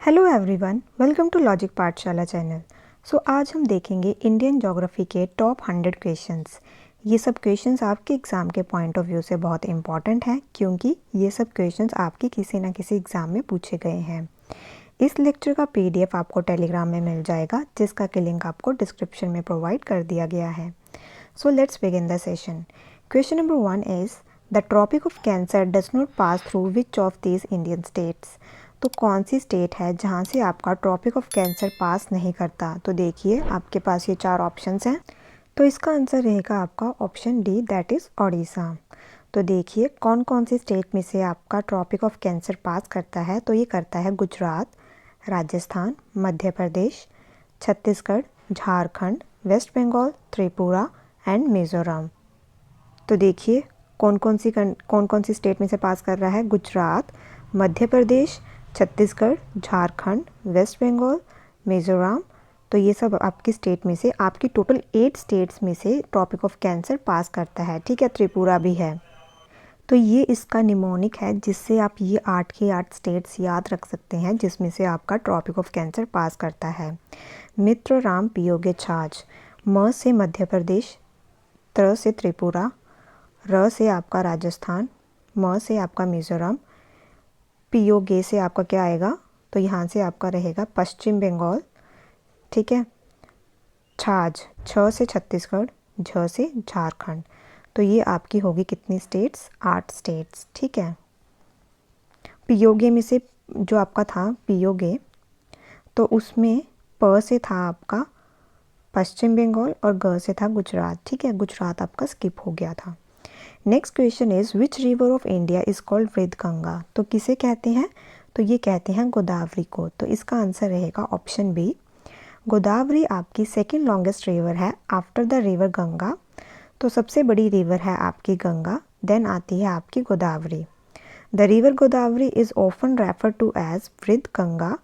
Hello everyone, welcome to logic Pathshala channel. आज हम देखेंगे इंडियन ज्योग्राफी के टॉप 100 क्वेश्चंस। ये सब क्वेश्चंस आपके एग्ज़ाम के पॉइंट ऑफ व्यू से बहुत इंपॉर्टेंट हैं क्योंकि ये सब क्वेश्चंस आपके किसी ना किसी एग्ज़ाम में पूछे गए हैं। इस लेक्चर का PDF आपको टेलीग्राम में मिल जाएगा, जिसका कि लिंक आपको डिस्क्रिप्शन में प्रोवाइड कर दिया गया है। So let's begin the session. Question number 1 is the tropic of cancer does not pass through which of these Indian states. तो कौन सी स्टेट है जहाँ से आपका ट्रॉपिक ऑफ कैंसर पास नहीं करता। तो देखिए आपके पास ये 4 ऑप्शंस हैं। तो इसका आंसर रहेगा आपका option D, that is Odisha. तो देखिए कौन कौन सी स्टेट में से आपका ट्रॉपिक ऑफ कैंसर पास करता है। तो ये करता है गुजरात, राजस्थान, मध्य प्रदेश, छत्तीसगढ़, झारखंड, वेस्ट बंगाल, त्रिपुरा एंड मिज़ोरम। तो देखिए कौन कौन सी स्टेट में से पास कर रहा है। गुजरात, मध्य प्रदेश, छत्तीसगढ़, झारखंड, वेस्ट बंगाल, मिज़ोरम। तो ये सब आपकी स्टेट में से, आपकी टोटल 8 स्टेट्स में से ट्रॉपिक ऑफ कैंसर पास करता है। ठीक है, त्रिपुरा भी है। तो ये इसका निमोनिक है, जिससे आप ये 8 के 8 स्टेट्स याद रख सकते हैं जिसमें से आपका ट्रॉपिक ऑफ कैंसर पास करता है। मित्र राम पियोगे छाछ। म से मध्य प्रदेश, त्र से त्रिपुरा, र से आपका राजस्थान, म से आपका मिज़ोरम, पियोगे से आपका क्या आएगा। तो यहाँ से आपका रहेगा पश्चिम बंगाल। ठीक है, छाछ, छ से छत्तीसगढ़, झ से झारखंड। तो ये आपकी होगी कितनी स्टेट्स, 8 स्टेट्स। ठीक है, पियोगे में से जो आपका था पियोगे, तो उसमें प से था आपका पश्चिम बंगाल और ग से था गुजरात। ठीक है, गुजरात आपका स्किप हो गया था। Next question is which river of India is called Vriddhaganga. तो किसे कहते हैं। तो ये कहते हैं गोदावरी को। तो इसका आंसर रहेगा ऑप्शन बी। गोदावरी आपकी सेकंड लॉन्गेस्ट रिवर है आफ्टर द रिवर गंगा। तो सबसे बड़ी रिवर है आपकी गंगा, देन आती है आपकी Godavari. The river Godavari is often refer to as Vriddha Ganga.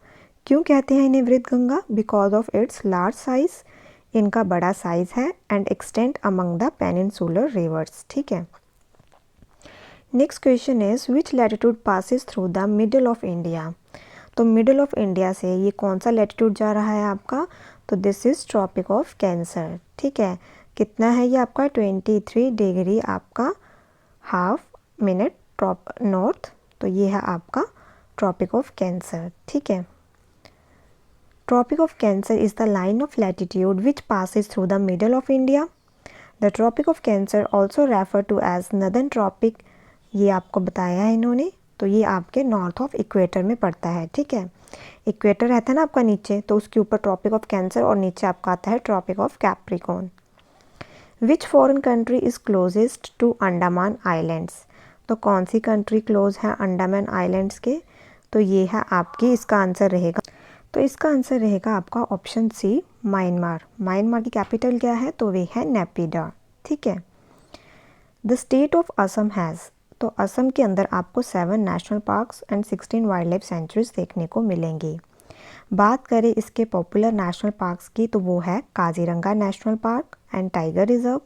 क्यों कहते हैं इन्हें Vriddha Ganga. Because of its large size, इनका बड़ा साइज है, and extend among the peninsular rivers. ठीक है। Next question is which latitude passes through the middle of India. तो मिडल ऑफ इंडिया से ये कौन सा लैटिट्यूड जा रहा है आपका। तो this is tropic of cancer. ठीक है, कितना है ये आपका 23 डिग्री आपका हाफ मिनट नॉर्थ। तो ये है आपका ट्रॉपिक ऑफ कैंसर। ठीक है, tropic of cancer is the line of latitude which passes through the middle of India. The tropic of cancer also refer to as northern tropic. ये आपको बताया है इन्होंने। तो ये आपके नॉर्थ ऑफ इक्वेटर में पड़ता है। ठीक है, इक्वेटर रहता है ना आपका नीचे, तो उसके ऊपर ट्रॉपिक ऑफ कैंसर और नीचे आपका आता है tropic of capricorn. Which foreign country is closest to Andaman islands. तो कौन सी कंट्री क्लोज है अंडमान आइलैंड्स के। तो ये है आपकी, इसका आंसर रहेगा, तो इसका आंसर रहेगा आपका ऑप्शन सी, म्यांमार। म्यांमार की कैपिटल क्या है। तो वे है नेपिडा। ठीक है। The state of Assam has. तो असम के अंदर आपको 7 national parks and 16 wild life sanctuaries देखने को मिलेंगी। बात करें इसके पॉपुलर नेशनल पार्क्स की, तो वो है Kaziranga national park and tiger reserve,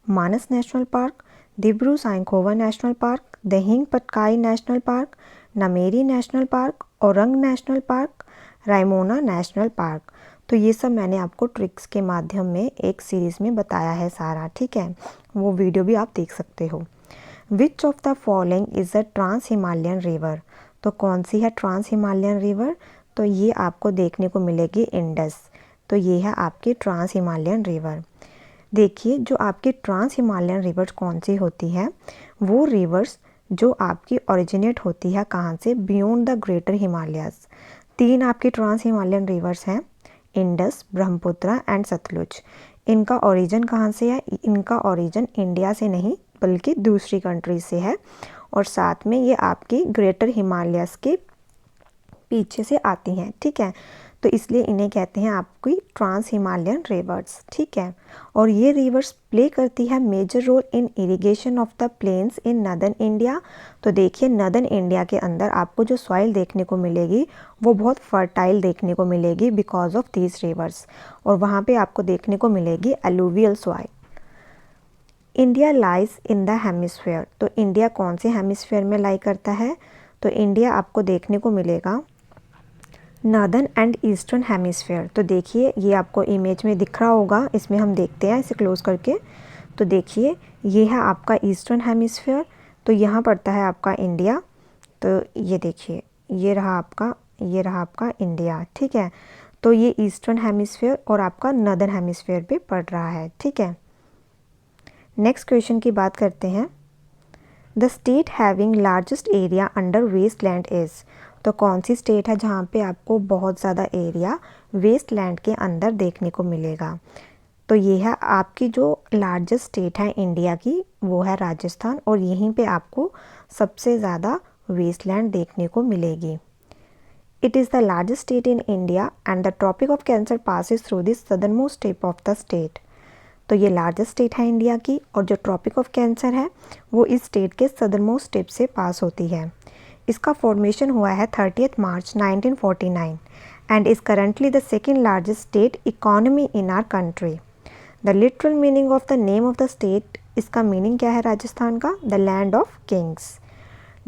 Manas national park, Dibru Saikhowa national park, दहिंग Patkai national park, Nameri national park, Orang national park, Raimona national park. तो ये सब मैंने आपको ट्रिक्स के माध्यम में एक सीरीज़ में बताया है सारा। ठीक है, वो वीडियो भी आप देख सकते हो। Which of the following is a trans Himalayan river. तो कौन सी है ट्रांस हिमालयन रिवर। तो ये आपको देखने को मिलेगी इंडस। तो ये है आपकी ट्रांस हिमालयन रिवर। देखिए जो आपकी ट्रांस हिमालयन रिवर्स कौन सी होती है, वो रिवर्स जो आपकी ओरिजिनेट होती है कहाँ से, बियॉन्ड द ग्रेटर हिमालयस। 3 आपकी ट्रांस हिमालयन रिवर्स हैं, इंडस, ब्रह्मपुत्र एंड सतलुज। इनका ओरिजिन कहाँ से है। इनका ओरिजिन इंडिया से नहीं बल्कि दूसरी कंट्री से है, और साथ में ये आपकी ग्रेटर हिमालयस के पीछे से आती हैं। ठीक है, तो इसलिए इन्हें कहते हैं आपकी ट्रांस हिमालयन रिवर्स। ठीक है, और ये रिवर्स प्ले करती है major role in irrigation of the plains in northern India. तो देखिए नदर्न इंडिया के अंदर आपको जो सॉइल देखने को मिलेगी वो बहुत फर्टाइल देखने को मिलेगी बिकॉज ऑफ दीज रिवर्स, और वहाँ पे आपको देखने को मिलेगी alluvial soil. India lies in the hemisphere. तो इंडिया कौन से हेमिस्फीयर में लाई करता है। तो इंडिया आपको देखने को मिलेगा नॉर्दर्न एंड ईस्टर्न हेमिस्फेयर। तो देखिए ये आपको इमेज में दिख रहा होगा, इसमें हम देखते हैं इसे क्लोज करके। तो देखिए ये है आपका ईस्टर्न हेमिस्फेयर, तो यहाँ पड़ता है आपका इंडिया। तो ये देखिए ये रहा आपका इंडिया, ठीक है। तो ये ईस्टर्न हेमिस्फेयर और आपका नॉर्दर्न हेमिस्फेयर पे पड़ रहा है, ठीक है। नेक्स्ट क्वेश्चन की बात करते हैं। The state having largest area under waste land is. तो कौन सी स्टेट है जहाँ पे आपको बहुत ज़्यादा एरिया वेस्ट लैंड के अंदर देखने को मिलेगा। तो ये है आपकी जो लार्जेस्ट स्टेट है इंडिया की, वो है राजस्थान, और यहीं पे आपको सबसे ज़्यादा वेस्ट लैंड देखने को मिलेगी। It is the largest state in India and the tropic of cancer passes through the southern most tip of the state. तो ये लार्जेस्ट स्टेट है इंडिया की, और जो ट्रॉपिक ऑफ कैंसर है वो इस स्टेट के सदर्न मोस्ट टिप से पास होती है। इसका फॉर्मेशन हुआ है 30 March 1949 and is currently the second largest state economy in our country. The literal meaning of the name of the state, इसका मीनिंग क्या है राजस्थान का? The land of kings.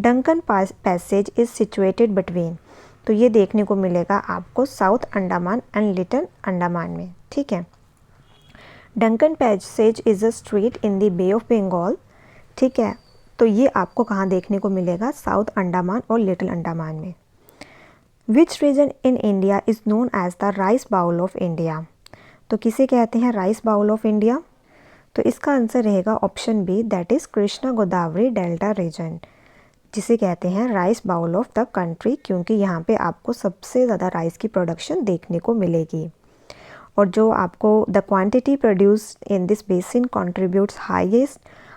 Duncan passage is situated between. तो ये देखने को मिलेगा आपको south Andaman and little Andaman में, ठीक है। Duncan passage is a strait in the bay of Bengal, ठीक है। तो ये आपको कहाँ देखने को मिलेगा? साउथ अंडमान और लिटिल अंडमान में। Which region in India is known as the rice bowl of India. तो किसे कहते हैं राइस बाउल ऑफ इंडिया? तो इसका आंसर रहेगा option B, that is Krishna Godavari delta region, जिसे कहते हैं rice bowl of the country, क्योंकि यहाँ पे आपको सबसे ज़्यादा राइस की प्रोडक्शन देखने को मिलेगी। और जो आपको the quantity produced in this basin contributes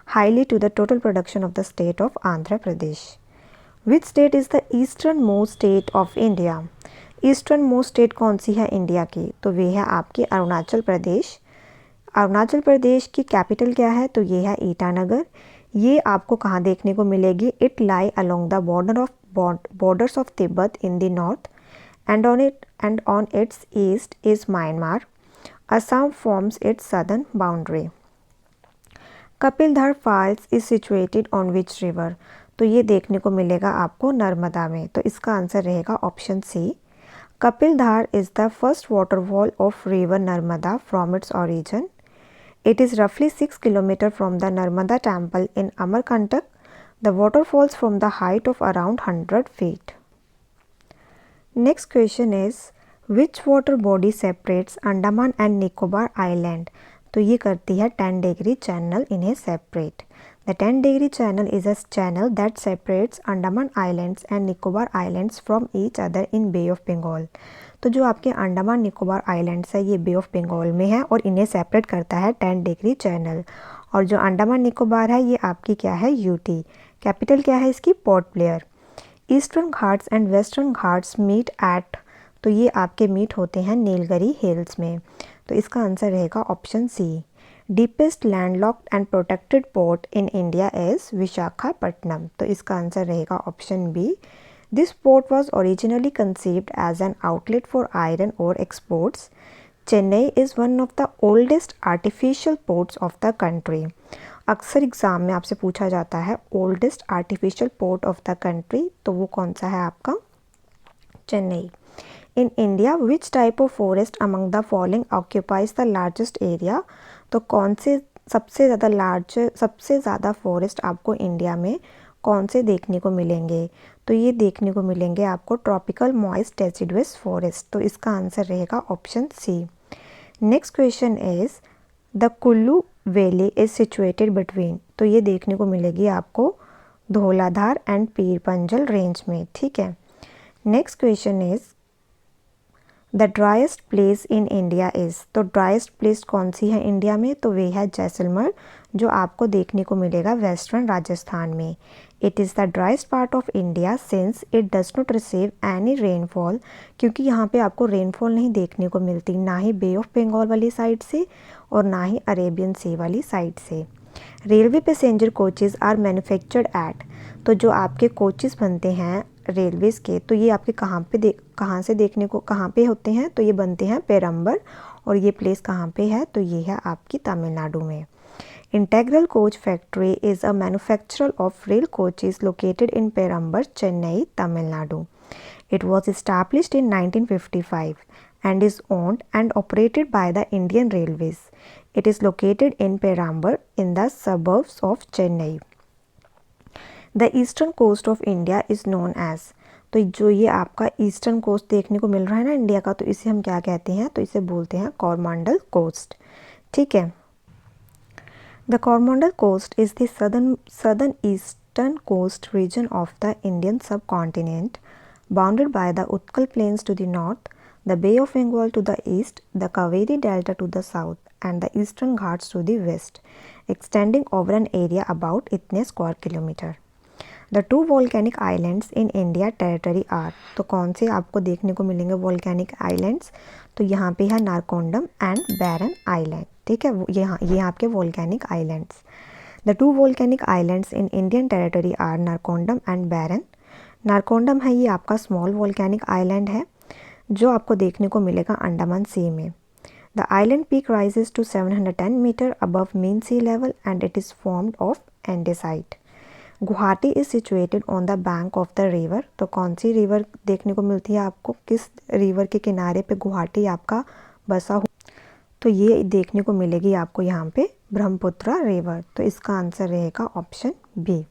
highly to the total production of the state of Andhra Pradesh. Which state is the eastern most state of India. Eastern most state कौन सी है इंडिया की? तो वे है आपकी अरुणाचल प्रदेश। अरुणाचल प्रदेश की कैपिटल क्या है? तो ये है ईटानगर। ये आपको कहाँ देखने को मिलेगी? It lie along the borders of Tibet in the north and on its east is Myanmar. Assam forms its southern boundary. Kapildhar Falls is situated on which river? तो ये देखने को मिलेगा आपको नर्मदा में, तो इसका आंसर रहेगा option C. Kapildhar is the first waterfall of river Narmada from its origin. It is roughly 6 km from the Narmada temple in Amarkantak. The water falls from the height of around 100 feet. Next question is which water body separates Andaman and Nicobar Island? तो ये करती है 10 degree channel इन्हें separate. The 10 degree channel is a channel that separates Andaman Islands and Nicobar Islands from each other in Bay of Bengal. तो जो आपके Andaman Nicobar islands है ये बे ऑफ बंगाल में है और इन्हें सेपरेट करता है 10 डिग्री चैनल। और जो अंडमान निकोबार है ये आपकी क्या है? यूटी। कैपिटल क्या है इसकी? Port Blair. Eastern ghats and western ghats meet at, तो ये आपके मीट होते हैं नीलगिरी हिल्स में, तो इसका आंसर रहेगा option C. Deepest landlocked and protected port in India is Visakhapatnam, तो इसका आंसर रहेगा option B. This port was originally conceived as an outlet for iron ore exports. Chennai is one of the oldest artificial ports of the country. अक्सर exam में आपसे पूछा जाता है oldest artificial port of the country, तो वो कौन सा है आपका? Chennai. In India which type of forest among the following occupies the largest area. तो कौन से सबसे ज़्यादा फॉरेस्ट आपको इंडिया में कौन से देखने को मिलेंगे? तो ये देखने को मिलेंगे आपको ट्रॉपिकल मॉइस्ट डेसिडुअस फॉरेस्ट, तो इसका आंसर रहेगा option C. Next question is the Kullu valley is situated between, तो ये देखने को मिलेगी आपको Dhauladhar and Pir Panjal range में, ठीक है। Next question is the driest place in India is, तो ड्राइस्ट प्लेस कौन सी है इंडिया में? तो वे है जैसलमेर, जो आपको देखने को मिलेगा वेस्टर्न राजस्थान में। It is the driest part of India since it does not receive any rainfall, क्योंकि यहाँ पे आपको रेनफॉल नहीं देखने को मिलती, ना ही बे ऑफ बंगाल वाली साइड से और ना ही अरेबियन सी वाली साइड से। Railway passenger coaches are manufactured at, तो जो आपके कोचेज़ बनते हैं रेलवेज़ के, तो ये आपके कहाँ पे होते हैं? तो ये बनते हैं पेरम्बर, और ये प्लेस कहाँ पे है? तो ये है आपकी तमिलनाडु में। Integral coach factory is a manufacturer of rail coaches located in Perambur, Chennai, Tamil Nadu. It was established in 1955 and is owned and operated by the Indian Railways. It is located in Perambur in the suburbs of Chennai. The eastern coast of India is known as, तो जो ये आपका eastern coast देखने को मिल रहा है ना India का, तो इसे हम क्या कहते हैं, तो इसे बोलते हैं कोरोमंडल कोस्ट। ठीक है। The Coromandel coast is the southern eastern coast region of the Indian subcontinent, bounded by the Utkal Plains to the north, the Bay of Bengal to the east, the Kaveri Delta to the south, and the Eastern Ghats to the west, extending over an area about इतने square kilometer. The two volcanic islands in India territory are, तो कौन से आपको देखने को मिलेंगे volcanic islands, तो यहाँ पे है नारकोंडम एंड बैरन आइलैंड। ठीक है, ये आपके volcanic islands. The two volcanic islands in Indian territory are Narcondam and Barren. Narcondam है ये आपका स्मॉल volcanic island है जो आपको देखने को मिलेगा अंडमान सी में। The island peak rises to 710 meter above mean sea level and it is formed of andesite. Guwahati is situated on the bank of the river, तो कौन सी रिवर देखने को मिलती है आपको, किस रिवर के किनारे पे गुवाहाटी आपका बसा हो, तो ये देखने को मिलेगी आपको यहाँ पे ब्रह्मपुत्र रिवर, तो इसका आंसर रहेगा option B.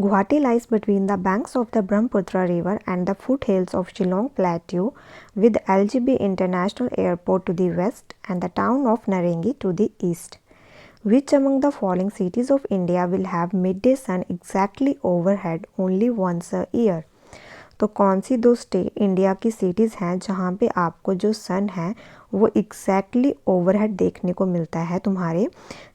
Guwahati lies between the banks of the Brahmaputra river and the foothills of Shillong plateau with LGB international airport to the west and the town of Narangi to the east. Which among the following cities of India will have midday sun exactly overhead only once a year? तो कौन सी दो India की cities हैं जहाँ पे आपको जो सन है वो एग्जैक्टली ओवरहेड देखने को मिलता है तुम्हारे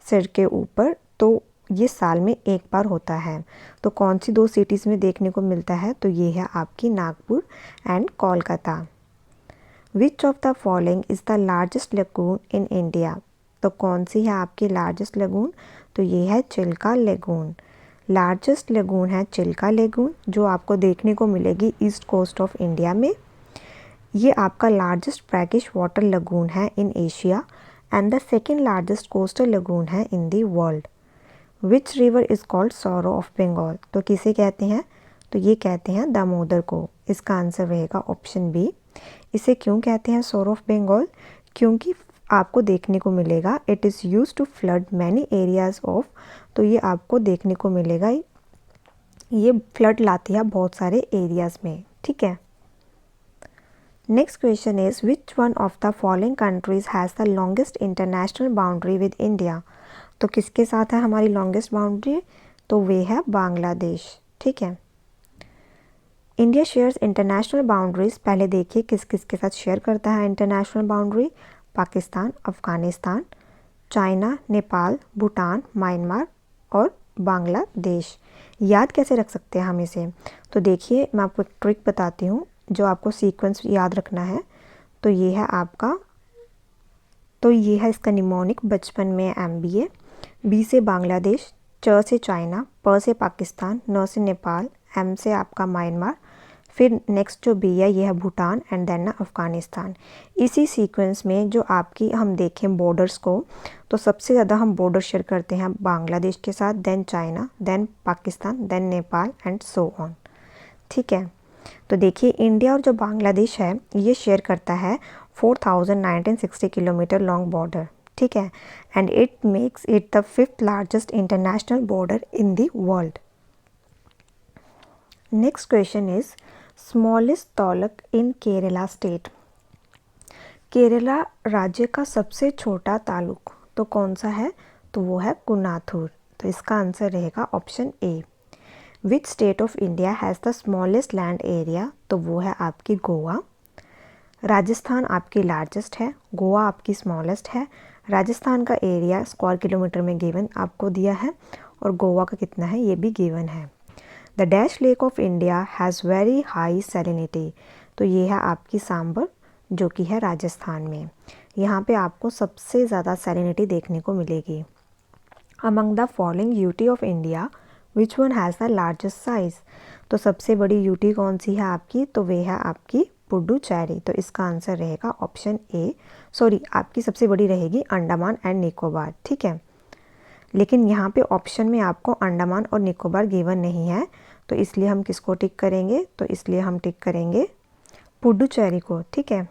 सिर के ऊपर, तो ये साल में एक बार होता है। तो कौन सी दो सिटीज़ में देखने को मिलता है, तो ये है आपकी Nagpur and Kolkata. Which of the following is the largest lagoon in India, तो कौन सी है आपकी लार्जेस्ट लेगून, तो ये है चिल्का लेगून। लार्जेस्ट लेगून है चिल्का लेगून जो आपको देखने को मिलेगी ईस्ट कोस्ट ऑफ इंडिया में। ये आपका लार्जेस्ट ब्रैकिश वाटर लेगून है in Asia and the second largest coastal lagoon है in the world. Which river is called sorrow of Bengal, तो किसे कहते हैं, तो ये कहते हैं दामोदर को। इसका आंसर रहेगा ऑप्शन बी। इसे क्यों कहते हैं सॉरो ऑफ बंगाल, क्योंकि आपको देखने को मिलेगा it is use to flood many areas of, तो ये आपको देखने को मिलेगा ये फ्लड लाती है बहुत सारे एरियाज में। ठीक है। Next question is which one of the following countries has the longest international boundary with India, तो किसके साथ है हमारी लॉन्गेस्ट बाउंड्री, तो वे है बांग्लादेश। ठीक है। इंडिया शेयर्स इंटरनेशनल बाउंड्रीज, पहले देखिए किस किस के साथ शेयर करता है international boundary, Pakistan, Afghanistan, China, Nepal, Bhutan, Myanmar और बांग्लादेश। याद कैसे रख सकते हैं हम इसे, तो देखिए मैं आपको एक ट्रिक बताती हूँ जो आपको सीक्वेंस याद रखना है। तो ये है आपका, तो ये है इसका निमोनिक, बचपन में MBA, B से बांग्लादेश, च से चाइना, प से पाकिस्तान, न से नेपाल, M से आपका म्यांमार, फिर नेक्स्ट जो बी है ये है भूटान एंड देन ना अफ़गानिस्तान। इसी सीक्वेंस में जो आपकी हम देखें बॉर्डर्स को, तो सबसे ज़्यादा हम बॉर्डर शेयर करते हैं बांग्लादेश के साथ, then China, then Pakistan, then Nepal and so on. ठीक है। तो देखिए इंडिया और जो बांग्लादेश है ये शेयर करता है 4960 किलोमीटर लॉन्ग बॉर्डर। ठीक है। And it makes it the 5th largest international border in the world. Next question is smallest taluk in Kerala state, Kerala राज्य का सबसे छोटा तालुक तो कौन सा है, तो वो है कुनाथुर, तो इसका आंसर रहेगा option A. Which state of India has the smallest land area, तो वो है आपकी गोवा। राजस्थान आपकी लार्जेस्ट है, गोवा आपकी स्मॉलेस्ट है। राजस्थान का एरिया स्क्वायर किलोमीटर में गिवन आपको दिया है और गोवा का कितना है ये भी गिवन है। The dash lake of India has very high salinity, तो ये है आपकी सांबर जो कि है राजस्थान में। यहाँ पे आपको सबसे ज़्यादा सैलिनिटी देखने को मिलेगी। Among the following UT of India which one has the largest size, तो सबसे बड़ी यूटी कौन सी है आपकी, तो वे है आपकी पुडुचेरी, तो इसका आंसर रहेगा ऑप्शन ए। सॉरी, आपकी सबसे बड़ी रहेगी अंडमान एंड निकोबार। ठीक है। लेकिन यहाँ पे ऑप्शन में आपको अंडमान और निकोबार गिवन नहीं है, तो इसलिए हम किसको टिक करेंगे, तो इसलिए हम टिक करेंगे पुडुचेरी को, ठीक है।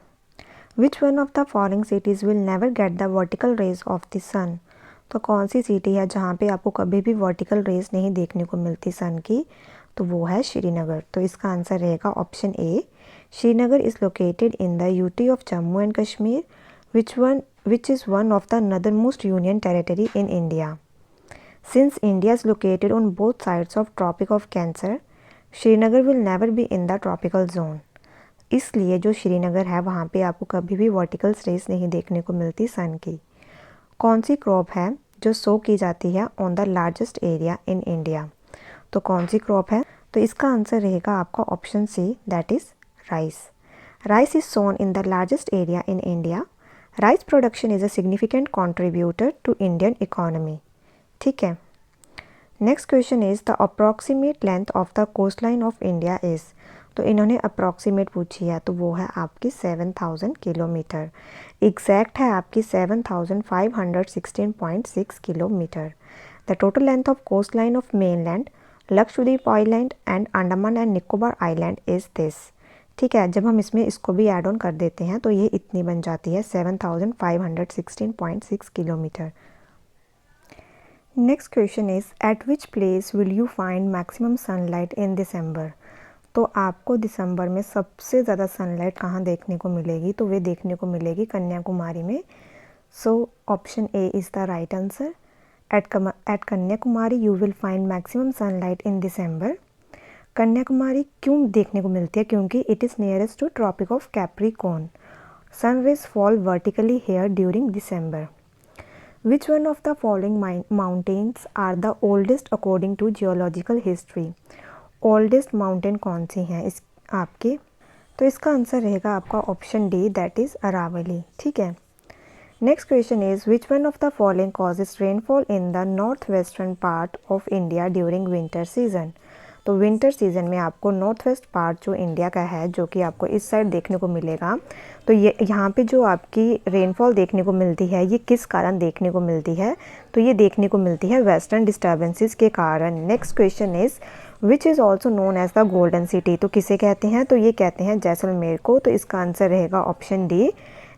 Which one of the following cities will never get the vertical rays of the sun, तो कौन सी सिटी है जहाँ पे आपको कभी भी वर्टिकल रेज नहीं देखने को मिलती सन की, तो वो है श्रीनगर। तो इसका आंसर रहेगा option A, Srinagar is located in the UT of Jammu and Kashmir which is one of the northernmost union territory in India. Since India is located on both sides of Tropic of Cancer, Srinagar will never be in the tropical zone. इसलिए जो श्रीनगर है वहाँ पे आपको कभी भी vertical race नहीं देखने को मिलती सन की। कौन सी क्रॉप है जो सो की जाती है on the largest area in India, तो कौन सी क्रॉप है, तो इसका आंसर रहेगा आपका option C, that is rice. Rice is sown in the largest area in India. Rice production is a significant contributor to Indian economy, ठीक है। Next question is the approximate length of the coast line of India is, तो इन्होंने approximate पूछी है, तो वो है आपकी 7000 किलोमीटर। एग्जैक्ट है आपकी 7516.6 kilometre. The total length of coast line of mainland, Lakshadweep island and Andaman and Nicobar island is this, ठीक है। जब हम इसमें इसको भी ऐड ऑन कर देते हैं तो ये इतनी बन जाती है 7516.6 किलोमीटर। Next question is at which place will you find maximum sunlight in December, तो आपको दिसंबर में सबसे ज़्यादा सनलाइट कहाँ देखने को मिलेगी, तो वे देखने को मिलेगी कन्याकुमारी में। So option A is the right answer. At Kanyakumari you will find maximum sunlight in December. Kanyakumari क्यों देखने को मिलती है, क्योंकि it is nearest to tropic of Capricorn. Sun rays fall vertically here during December. Which one of the following mountains are the oldest according to geological history, oldest mountain कौन सी हैं इस आपके, तो इसका आंसर रहेगा आपका option D, that is Aravalli, ठीक है। Next question is which one of the following causes rainfall in the north western part of India during winter season, तो विंटर सीजन में आपको नॉर्थ वेस्ट पार्ट जो इंडिया का है, जो कि आपको इस साइड देखने को मिलेगा, तो ये यहाँ पे जो आपकी रेनफॉल देखने को मिलती है ये किस कारण देखने को मिलती है, तो ये देखने को मिलती है वेस्टर्न डिस्टर्बेंसेस के कारण। Next question is which is also known as the golden city, तो किसे कहते हैं, तो ये कहते हैं जैसलमेर को, तो इसका आंसर रहेगा option D.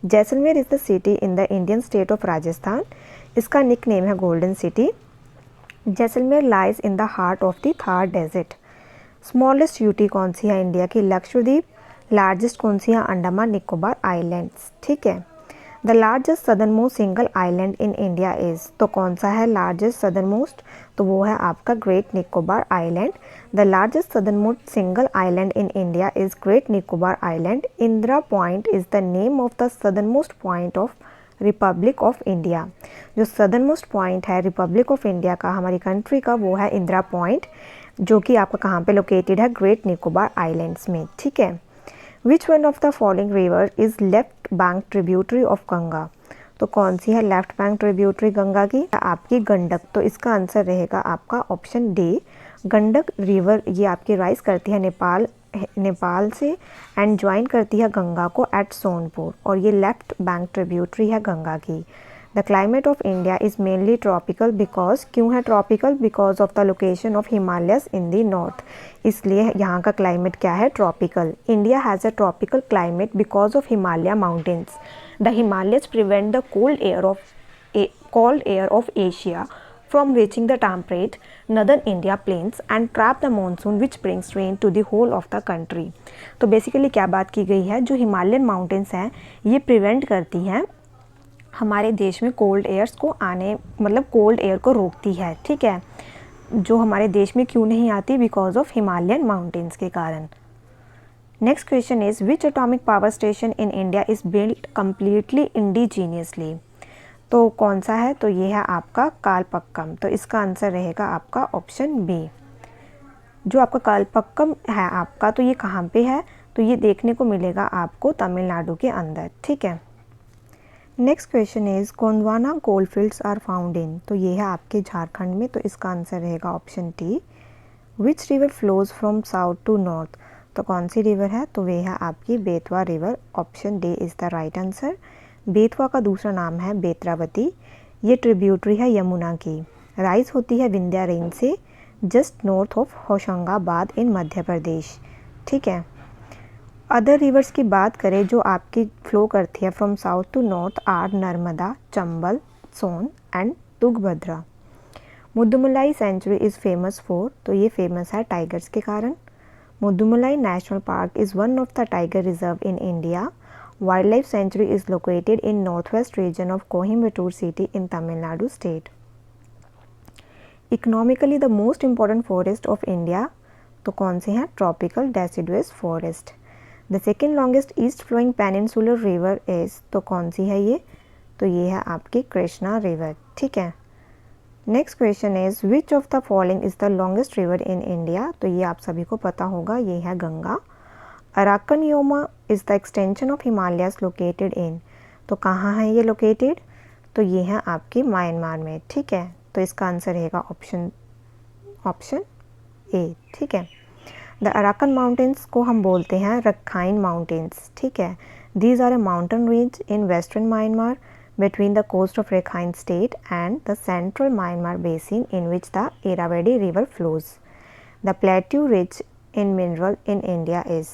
Jaisalmer is the city in the Indian state of Rajasthan. इसका निक नेम है golden city. Jaisalmer lies in the heart of the Thar desert. Smallest UT कौन सी है इंडिया की, लक्षद्वीप। लार्जेस्ट कौन सी है, अंडमान निकोबार आइलैंड्स, ठीक है। The largest southern most single island in India is, तो कौन सा है लार्जेस्ट सदर्न मोस्ट, तो वो है आपका great Nicobar island. The largest southern most single island in India is great Nicobar island. Indira point is the name of the southern most point of Republic of India. जो southern most point है Republic of India का, हमारी country का, वो है Indira point, जो कि आपका कहाँ पे लोकेटेड है, ग्रेट निकोबार आइलैंड्स में, ठीक है। Which one of the following river is left bank tributary of Ganga, तो कौन सी है लेफ्ट बैंक ट्रिब्यूटरी गंगा की, आपकी गंडक, तो इसका आंसर रहेगा आपका ऑप्शन डी, गंडक रिवर। ये आपकी राइज करती है नेपाल से एंड ज्वाइन करती है गंगा को एट सोनपुर, और ये लेफ्ट बैंक ट्रिब्यूटरी है गंगा की। The climate of India is mainly tropical because, क्यों है tropical, because of the location of Himalayas in the north, इसलिए यहाँ का क्लाइमेट क्या है, tropical. India has a tropical climate because of Himalaya mountains. The Himalayas prevent the cold air of Asia from reaching the temperate northern India plains and trap the monsoon which brings rain to the whole of the country। तो basically क्या बात की गई है, जो Himalayan mountains हैं ये prevent करती हैं हमारे देश में कोल्ड एयर्स को आने, मतलब कोल्ड एयर को रोकती है, ठीक है, जो हमारे देश में क्यों नहीं आती, बिकॉज ऑफ हिमालयन माउंटेन्स के कारण। Next question is which atomic power station in India is built completely indigenously, तो कौन सा है, तो ये है आपका कालपक्कम, तो इसका आंसर रहेगा आपका ऑप्शन बी। जो आपका कालपक्कम है आपका, तो ये कहाँ पे है, तो ये देखने को मिलेगा आपको तमिलनाडु के अंदर, ठीक है। Next question is Gondwana coal fields are found in, तो ये है आपके झारखंड में, तो इसका आंसर रहेगा option T. Which river flows from south to north, तो कौन सी रिवर है, तो वे है आपकी Betwa river, option D is the right answer. Betwa का दूसरा नाम है बेत्रावती। ये ट्रिब्यूटरी है यमुना की, राइज होती है विंध्या रेंज से, जस्ट नॉर्थ ऑफ होशंगाबाद इन मध्य प्रदेश। ठीक है। अदर रिवर्स की बात करें जो आपकी फ्लो करती है from south to north are Narmada, Chambal, Son and Tungabhadra. Mudumalai sanctuary is famous for, तो ये फेमस है टाइगर्स के कारण। Mudumalai national park is one of the tiger reserve in India. Wildlife sanctuary is located in north west region of Coimbatore city in Tamil Nadu state. Economically the most important forest of India, तो कौन से हैं? Tropical deciduous forest. The second longest east flowing peninsular river is, तो कौन सी है ये? तो ये है आपकी कृष्णा रिवर। ठीक है। Next question is which of the following is the longest river in India, तो ये आप सभी को पता होगा, ये है Ganga. Arakan Yoma is the extension of Himalayas located in, तो कहाँ है ये लोकेटेड? तो ये है आपकी म्यांमार में। ठीक है। तो इसका आंसर रहेगा ऑप्शन ए। ठीक है। द अराकन माउंटेन्स को हम बोलते हैं रखाइन माउंटेन्स। ठीक है। These are a mountain range in western Myanmar between the coast of Rakhine State and the central Myanmar basin in which the Irrawaddy River flows. The plateau rich in mineral in India is,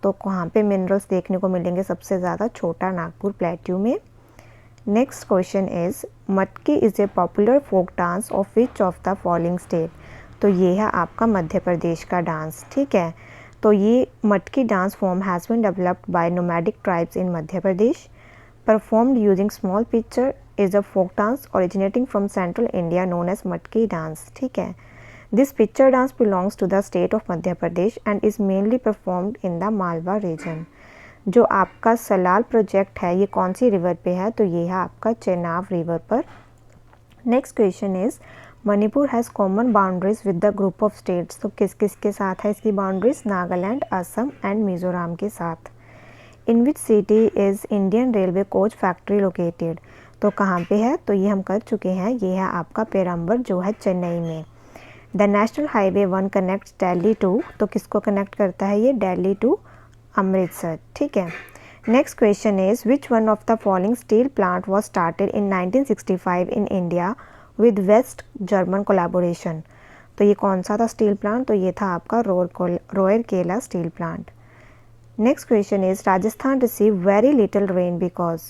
तो कहाँ पे minerals देखने को मिलेंगे सबसे ज़्यादा? Chota Nagpur plateau में। Next question is Matki is a popular folk dance of which of the following state, तो ये है आपका मध्य प्रदेश का डांस। ठीक है। तो ये Matki dance form has been developed by nomadic tribes in Madhya Pradesh. Performed using small pitcher is a folk dance originating from central India known as Matki dance. ठीक है। This pitcher dance belongs to the state of Madhya Pradesh and is mainly performed in the Malwa region. जो आपका Salal project है ये कौन सी river पे है? तो ये है आपका चेनाब रिवर पर। Next question is Manipur has common boundaries with the group of states, तो किस किस के साथ है इसकी बाउंड्रीज? नागालैंड, असम एंड मिजोरम के साथ। In which city is Indian railway coach factory located, तो कहाँ पे है? तो ये हम कर चुके हैं, ये है आपका पेरम्बर जो है चेन्नई में। The national highway 1 connects Delhi to, तो किसको कनेक्ट करता है ये? दिल्ली टू अमृतसर। ठीक है। Next question is which one of the following steel plant was started in 1965 in India with west German collaboration, तो ये कौन सा था स्टील प्लांट? तो ये था आपका Rourkela steel plant. Next question is Rajasthan receive very little rain because,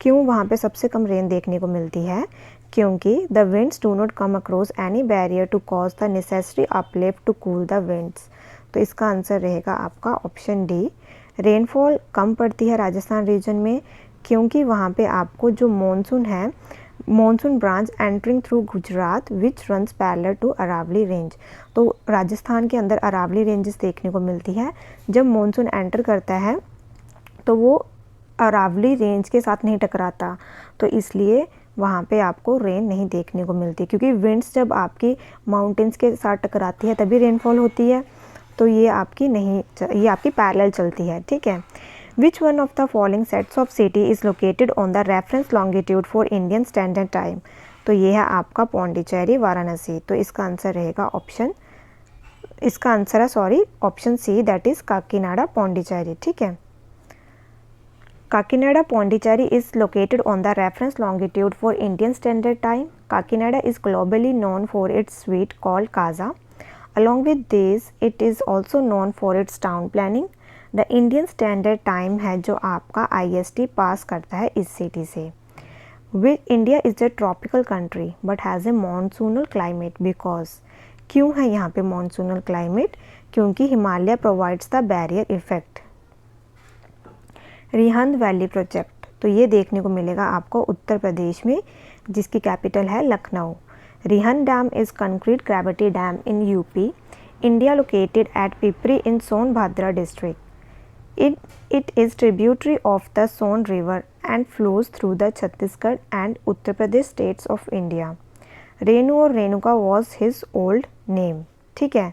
क्यों वहाँ पे सबसे कम रेन देखने को मिलती है? क्योंकि the winds do not come across any barrier to cause the necessary uplift to cool the winds, तो इसका आंसर रहेगा आपका ऑप्शन डी। रेनफॉल कम पड़ती है राजस्थान रीजन में क्योंकि वहाँ पे आपको जो मॉनसून है, monsoon branch entering through Gujarat which runs parallel to Aravalli range, तो राजस्थान के अंदर अरावली रेंजेस देखने को मिलती है। जब मॉनसून एंटर करता है तो वो अरावली रेंज के साथ नहीं टकराता, तो इसलिए वहाँ पे आपको रेन नहीं देखने को मिलती, क्योंकि विंड्स जब आपकी माउंटेन्स के साथ टकराती है तभी रेनफॉल होती है, तो ये आपकी नहीं, ये आपकी पैरेलल चलती है। ठीक है। Which one of the following sets of city is located on the reference longitude for Indian Standard Time, तो ये है आपका पौंडीचेरी, वाराणसी, तो इसका आंसर रहेगा option C, that is Kakinada Pondicherry. ठीक है। Kakinada Pondicherry is located on the reference longitude for Indian standard time. Kakinada is globally known for its sweet called kaja. Along with this, it is also known for its town planning. The Indian standard time है जो आपका IST पास करता है इस city से। India is a tropical country but has a monsoonal climate because, क्यों है यहाँ पे मानसूनल क्लाइमेट? क्योंकि Himalaya provides the barrier effect. Rihand valley project, तो ये देखने को मिलेगा आपको उत्तर प्रदेश में जिसकी कैपिटल है Lucknow. Rihand dam is concrete gravity dam in UP, India located at Pipri in Sonbhadra district. It is tributary of the Son River and flows through the Chhattisgarh and Uttar Pradesh states of India. Renu और Renuka was his old name। ठीक है।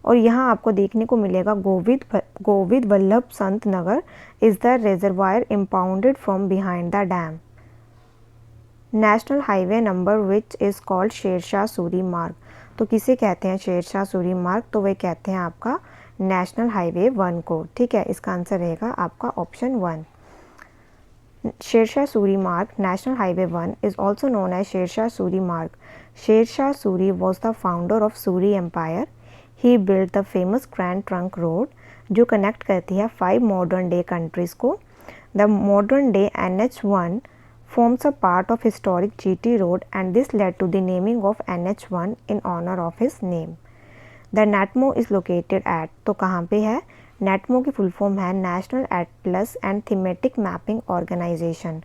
और यहाँ आपको देखने को मिलेगा Govind Vallabh Sant Nagar is the reservoir impounded from behind the dam. National highway number which is called Shershah Suri Marg, तो किसे कहते हैं शेरशाह सूरी मार्ग? तो वे कहते हैं आपका नेशनल हाईवे 1 को। ठीक है। इसका आंसर रहेगा आपका option 1। Shershah Suri Marg national highway 1 is also known as Shershah Suri Marg Sher Suri was the founder of Suri Empire. He built the famous Grand Trunk Road जो कनेक्ट करती है 5 मॉडर्न डे कंट्रीज़ को. The modern day NH1 forms a part of historic GT road and this led to the naming of NH1 in honor of his name. The NATMO is located at, तो कहाँ पे है? NATMO की full form है national atlas and thematic mapping organisation.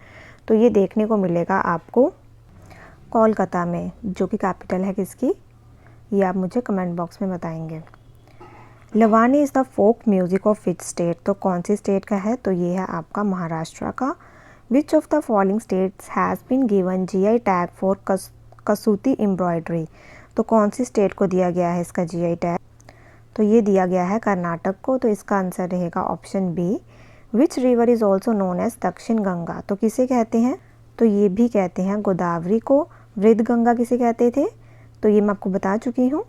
तो ये देखने को मिलेगा आपको कोलकाता में, जो कि कैपिटल है किसकी, ये आप मुझे कमेंट बॉक्स में बताएंगे. Lavani is the folk music of which state, तो कौन सी स्टेट का है? तो ये है आपका महाराष्ट्र का. Which of the following states has been given GI tag for Kasuti embroidery, तो कौन सी स्टेट को दिया गया है इसका GI टैग? तो ये दिया गया है कर्नाटक को. तो इसका आंसर रहेगा option B. Which river is also known as Dakshin Ganga, तो किसे कहते हैं? तो ये भी कहते हैं गोदावरी को. वृद्ध गंगा किसे कहते थे? तो ये मैं आपको बता चुकी हूँ.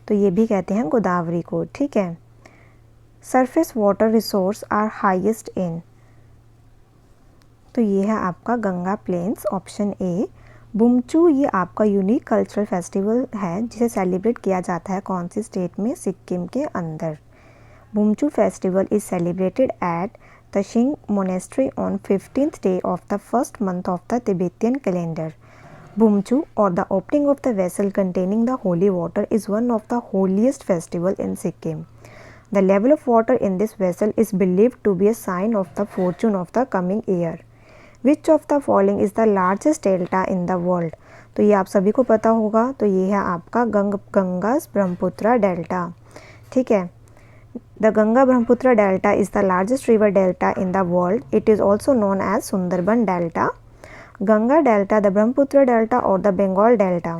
तो ये भी कहते हैं गोदावरी को. ठीक है. Surface water resource are highest in, तो ये है आपका Ganga plains, option A. Bumchu ये आपका यूनिक कल्चरल फेस्टिवल है जिसे सेलिब्रेट किया जाता है कौन सी स्टेट में? सिक्किम के अंदर. Bumchu festival is celebrated at Tashiding monastery on 15th day of the first month of the Tibetan calendar. Bumchu, or the opening of the vessel containing the holy water, is one of the holiest festival in Sikkim. The level of water in this vessel is believed to be a sign of the fortune of the coming year. Which of the following is the largest delta in the world? तो ये आप सभी को पता होगा. तो ये है आपका गंगास ब्रह्मपुत्र डेल्टा. ठीक है. The Ganga Brahmaputra Delta is the largest river delta in the world. It is also known as Sundarban Delta, Ganga Delta, the Brahmaputra Delta or the Bengal Delta.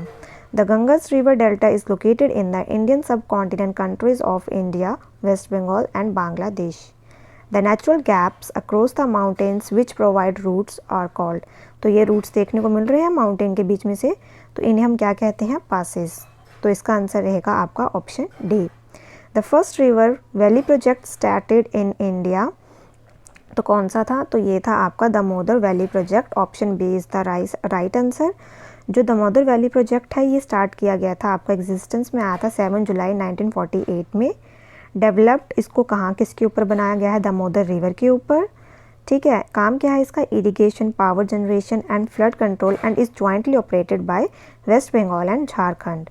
The Ganges River Delta is located in the Indian subcontinent countries of India, West Bengal and Bangladesh. The natural gaps across the mountains which provide routes are called. तो ये routes देखने को मिल रहे हैं mountain के बीच में से, तो इन्हें हम क्या कहते हैं? passes. तो इसका आंसर रहेगा आपका option D. The first river valley project started in India, तो कौन सा था? तो ये था आपका Damodar valley project. Option B is the right answer. जो दामोदर वैली प्रोजेक्ट है ये स्टार्ट किया गया था, आपका एग्जिस्टेंस में आया था 7 जुलाई 1948 में. डेवलप्ड इसको कहाँ किसके ऊपर बनाया गया है? दामोदर रिवर के ऊपर. ठीक है. काम क्या है इसका? Irrigation, power generation and flood control and is jointly operated by West Bengal and Jharkhand.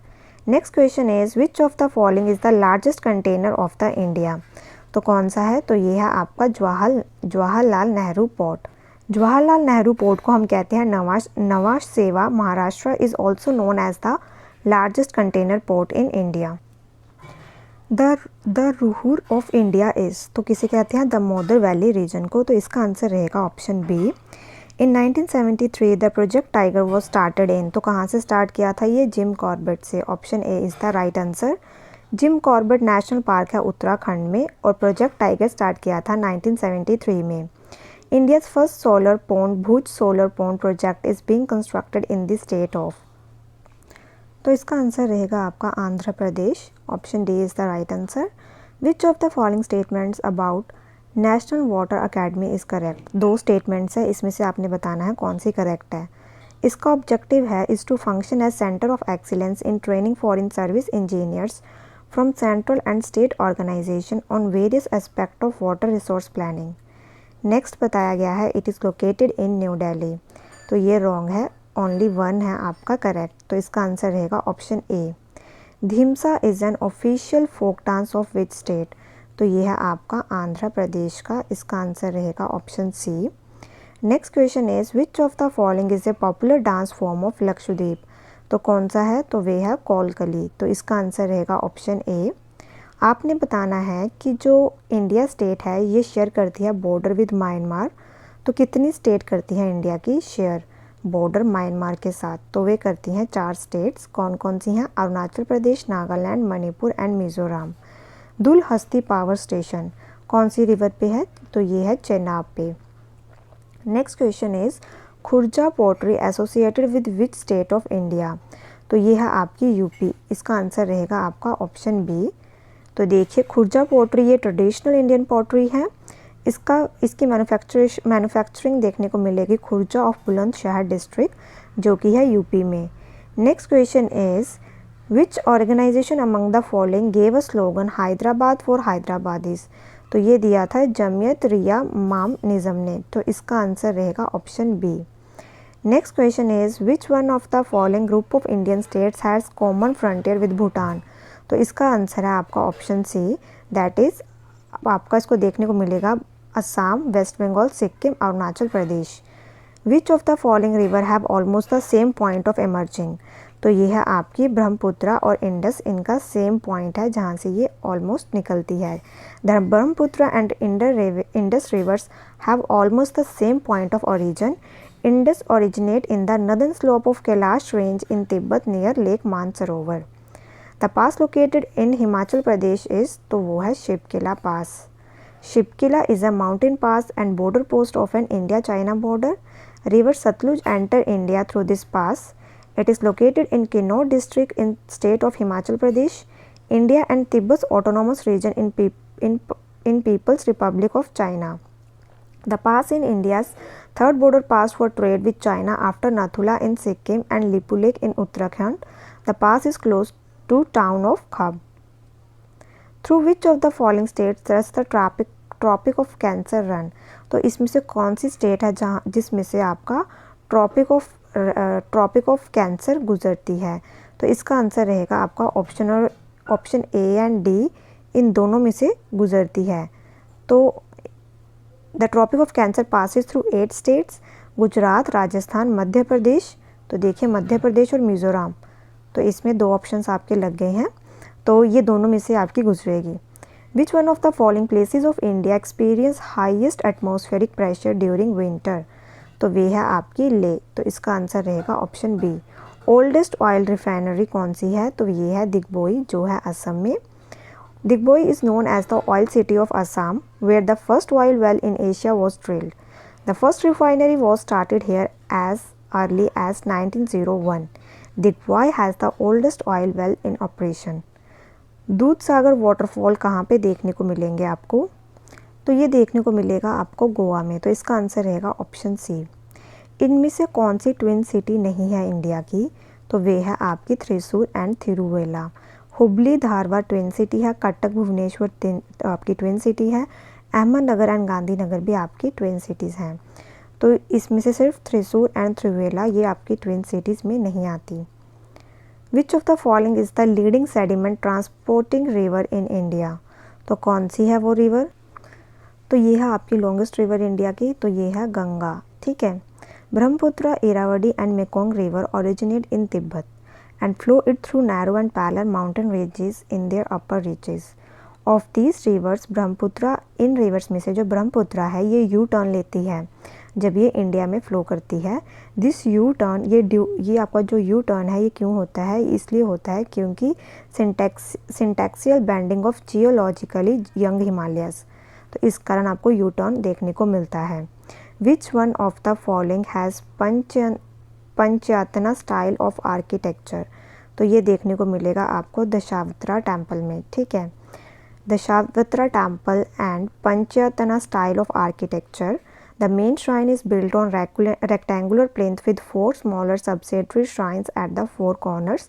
Next question is which of the following is the largest container of the India, तो कौन सा है? तो ये है आपका जवाहरलाल नेहरू पोर्ट. जवाहरलाल नेहरू पोर्ट को हम कहते हैं Nava Sheva. Maharashtra is also known as the largest container port in India. The Ruhr of India is, तो किसे कहते हैं? दामोदर वैली रीजन को. तो इसका आंसर रहेगा option B. In 1973 the project tiger was started in, तो कहाँ से स्टार्ट किया था ये? जिम कॉर्बेट से. Option A is the right answer. Jim Corbett national park है उत्तराखंड में और प्रोजेक्ट टाइगर स्टार्ट किया था 1973 में. India's first solar pond Bhuj solar pond project is being constructed in the state of, तो इसका आंसर रहेगा आपका Andhra Pradesh. Option D is the right answer. Which of the following statements about national water academy is correct, 2 statements है, इसमें से आपने बताना है कौन सी करेक्ट है. इसका ऑब्जेक्टिव है is to function as centre of excellence in training foreign service engineers from central and state organisation on various aspect of water resource planning. Next बताया गया है it is located in New Delhi, तो ये wrong है. Only 1 है आपका correct. तो इसका आंसर रहेगा option A. Dhimsa is an official folk dance of which state, तो ये है आपका आंध्र प्रदेश का. इसका आंसर रहेगा option C. Next question is which of the following is a popular dance form of Lakshadweep, तो कौन सा है? तो वे है कोलकली. तो इसका आंसर रहेगा ऑप्शन ए. आपने बताना है कि जो इंडिया स्टेट है ये शेयर करती है बॉर्डर विद म्यांमार, तो कितनी स्टेट करती है इंडिया की शेयर बॉर्डर म्यांमार के साथ? तो वे करती हैं 4 स्टेट्स. कौन कौन सी हैं? Arunachal Pradesh, Nagaland, Manipur and Mizoram. Dulhasti power station कौन सी रिवर पे है? तो ये है चेनाब पे. Next question is Khurja pottery associated with which state of India, तो ये है आपकी यूपी. इसका आंसर रहेगा आपका ऑप्शन बी. तो देखिए खुर्जा पोट्री ये ट्रेडिशनल इंडियन पोट्री है. इसकी मैन्युफैक्चरिंग देखने को मिलेगी खुर्जा ऑफ बुलंदशहर डिस्ट्रिक्ट जो कि है यूपी में. Next question is which organisation among the following gave a slogan Hyderabad for Hyderabadis. तो ये दिया था जमियत रिया माम निज़म ने, तो इसका आंसर रहेगा option B. Next question is which one of the following group of Indian states has common frontier with Bhutan. तो इसका आंसर है आपका ऑप्शन सी, दैट इज़ आपका इसको देखने को मिलेगा Assam, west Bengal, Sikkim, Arunachal Pradesh. Which of the following river have almost the same point of emerging. तो ये है आपकी ब्रह्मपुत्र और इंडस, इनका सेम पॉइंट है जहाँ से ये ऑलमोस्ट निकलती है। The Brahmaputra and Indus rivers have almost the same point of origin. Indus originate in the northern slope of Kailash range in Tibet near lake Mansarovar. The pass located in Himachal Pradesh is, तो वो है Shipkila pass. Shipkila is a mountain pass and border post of an India China border. River Satluj enter India through this pass. It is located in Kinnaur district in state of Himachal Pradesh, India and Tibet's autonomous region in People's Republic of China. The pass in India's third border pass for trade with China after Nathula in Sikkim and Lipulekh in Uttarakhand. The pass is close to town of Khab. Through which of the following states does the tropic of cancer run. तो इसमें से कौन सी state है जहाँ जिसमें से आपका tropic of cancer गुजरती है। तो इसका आंसर रहेगा आपका ऑप्शन ए एंड डी, इन दोनों में से गुजरती है। तो the tropic of cancer passes through 8 states, Gujarat, Rajasthan, Madhya Pradesh. तो देखिए मध्य प्रदेश और मिज़ोरम, तो इसमें 2 ऑप्शंस आपके लग गए हैं, तो ये दोनों में से आपकी गुजरेगी। Which one of the following places of India experience highest atmospheric pressure during winter? तो वे है आपकी ले, तो इसका आंसर रहेगा option B. Oldest oil refinery कौन सी है? तो ये है दिग्बोई, जो है असम में। Digboi is known as the oil city of Assam, where the first oil well in Asia was drilled. The first refinery was started here as early as 1901। Digboi has the oldest oil well in operation. Dudhsagar waterfall कहाँ पे देखने को मिलेंगे आपको? तो ये देखने को मिलेगा आपको गोवा में, तो इसका आंसर रहेगा ऑप्शन सी। इनमें से कौन सी ट्विन सिटी नहीं है इंडिया की? तो वे है आपकी Thrissur and Thiruvalla. Hubli Dharwad twin city है, कटक भुवनेश्वर आपकी ट्विन सिटी है, अहमदनगर एंड गांधीनगर भी आपकी ट्विन सिटीज़ हैं। तो इसमें से सिर्फ थ्रिसूर एंड थिरुवेला ये आपकी ट्विन सिटीज़ में नहीं आती। विच of the following is the leading sediment transporting river in India. तो कौन सी है वो रिवर? तो ये है आपकी लॉन्गेस्ट रिवर इंडिया की, तो ये है गंगा, ठीक है। Brahmaputra, Irrawaddy and Mekong river originate in Tibet and flow it through narrow and parallel mountain ranges in their upper reaches. Of these rivers Brahmaputra, in reverse में से जो ब्रह्मपुत्र है ये यू टर्न लेती है जब ये इंडिया में फ़्लो करती है। दिस यू टर्न, ये आपका जो यू टर्न है ये क्यों होता है? इसलिए होता है क्योंकि syntaxial bending of geologically young Himalayas, तो इस कारण आपको यू टर्न देखने को मिलता है। Which one of the following has Panchayatana style of architecture. तो ये देखने को मिलेगा आपको दशावतारा टेम्पल में, ठीक है। Dashavatara temple and Panchayatana style of architecture. The main shrine is built on rectangular plinth with 4 smaller subsidiary shrines at the 4 corners।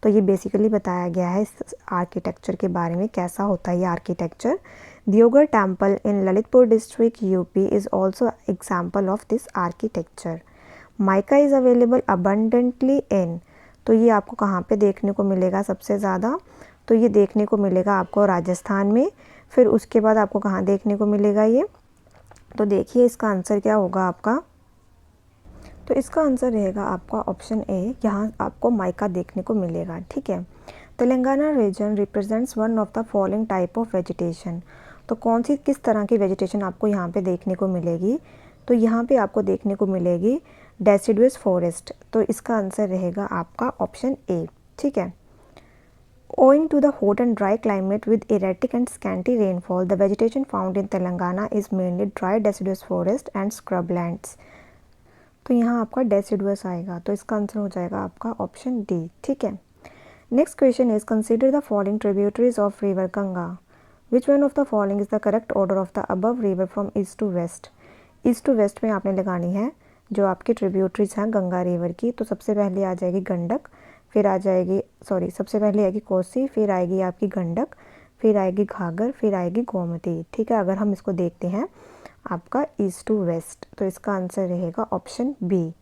तो ये बेसिकली बताया गया है इस आर्किटेक्चर के बारे में, कैसा होता है ये architecture. Deogarh temple in Lalitpur district UP is also example of this architecture. Mica is available abundantly in, तो ये आपको कहाँ पे देखने को मिलेगा सबसे ज़्यादा? तो ये देखने को मिलेगा आपको राजस्थान में। फिर उसके बाद आपको कहाँ देखने को मिलेगा ये? तो देखिए इसका आंसर क्या होगा आपका? तो इसका आंसर रहेगा आपका ऑप्शन ए, यहाँ आपको माइका देखने को मिलेगा, ठीक है। Telangana region represents one of the following type of vegetation. तो कौन सी किस तरह की वेजिटेशन आपको यहाँ पे देखने को मिलेगी? तो यहाँ पे आपको देखने को मिलेगी डेसिडुअस फॉरेस्ट, तो इसका आंसर रहेगा आपका ऑप्शन ए, ठीक है। Owing to the hot and dry climate with erratic and scanty rainfall, the vegetation found in Telangana is mainly dry deciduous forest and scrublands। तो यहाँ आपका deciduous आएगा, तो इसका आंसर हो जाएगा आपका ऑप्शन डी, ठीक है। Next question is consider the following tributaries of river Ganga. Which one of the following is the correct order of the above river from east to west. East to west में आपने लगानी है जो आपकी tributaries हैं Ganga river की। तो सबसे पहले आ जाएगी गंडक, फिर आ जाएगी सबसे पहले आएगी कोसी, फिर आएगी आपकी गंडक, फिर आएगी घाघर, फिर आएगी गोमती। ठीक है, अगर हम इसको देखते हैं आपका ईस्ट टू वेस्ट, तो इसका आंसर रहेगा option B.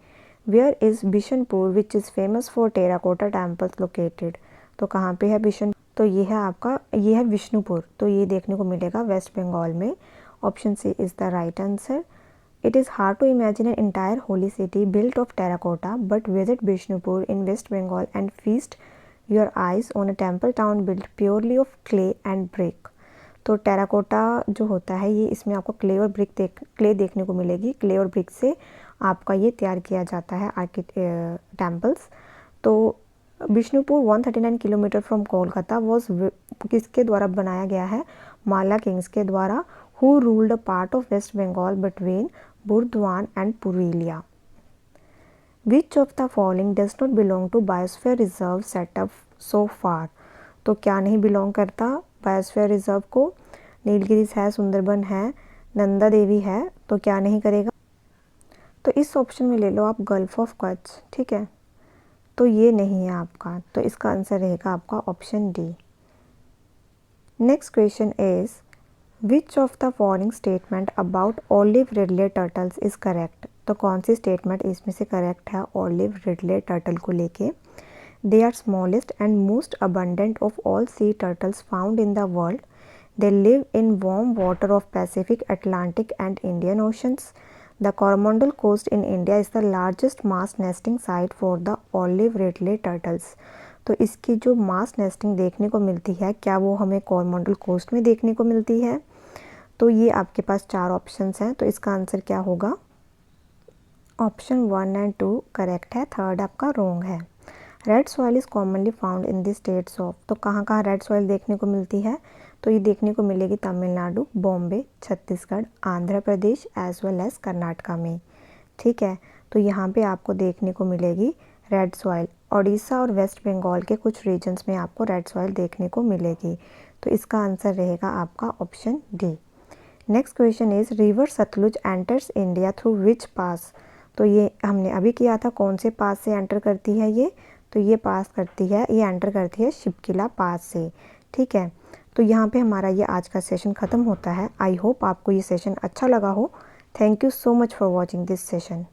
Where is Bishnupur which is famous for terracotta temples located. तो कहाँ पे है बिशन, तो ये है आपका, ये है विष्णुपुर, तो ये देखने को मिलेगा वेस्ट बंगाल में। Option C is the right answer. It is hard to imagine an entire holy city built of terracotta, but visit Bishnupur in West Bengal and feast your eyes on a temple town built purely of clay and brick. तो terracotta जो होता है ये, इसमें आपको clay देखने को मिलेगी। क्ले और ब्रिक से आपका ये तैयार किया जाता है टेम्पल्स। तो Bishnupur 139 kilometre from Kolkata was किसके द्वारा बनाया गया है, माला किंग्स के द्वारा, who ruled a part of West Bengal between Burdwan and Purulia. Which of the following does not belong to biosphere reserve setup so far. तो क्या नहीं बिलोंग करता बायोस्फीयर रिजर्व को, नीलगिरीज है, सुंदरबन है, नंदा देवी है, तो क्या नहीं करेगा। तो इस ऑप्शन में ले लो आप गल्फ ऑफ कच्छ। ठीक है, तो ये नहीं है आपका, तो इसका आंसर रहेगा आपका option D. Next question is which of the following statement about olive Ridley turtles is correct. तो कौन सी स्टेटमेंट इसमें से करेक्ट है ऑलिव रिडले टर्टल को लेके। They are smallest and most abundant of all sea turtles found in the world. They live in warm water of Pacific, Atlantic and Indian oceans. The Coromandel Coast in India is the largest mass nesting site for the olive ridley turtles. तो इसकी जो मास nesting देखने को मिलती है, क्या वो हमें कोरोमंडल कोस्ट में देखने को मिलती है। तो ये आपके पास 4 ऑप्शंस हैं, तो इसका आंसर क्या होगा, ऑप्शन 1 एंड 2 करेक्ट है, थर्ड आपका रॉन्ग है। Red soil is commonly found in the states of. तो कहाँ कहाँ रेड सॉइल देखने को मिलती है, तो ये देखने को मिलेगी Tamil Nadu, Bombay, Chhattisgarh, Andhra Pradesh as well as Karnataka में। ठीक है, तो यहाँ पे आपको देखने को मिलेगी रेड सॉइल। ओडिशा और वेस्ट बंगाल के कुछ रीजन्स में आपको रेड सॉइल देखने को मिलेगी, तो इसका आंसर रहेगा आपका option D. Next question is river Sutlej enters India through which pass. तो ये हमने अभी किया था, कौन से पास से एंटर करती है ये, तो ये पास करती है, ये एंटर करती है शिपकिला पास से। ठीक है, तो यहाँ पे हमारा ये आज का सेशन ख़त्म होता है। आई होप आपको ये सेशन अच्छा लगा हो। Thank you so much for watching this session.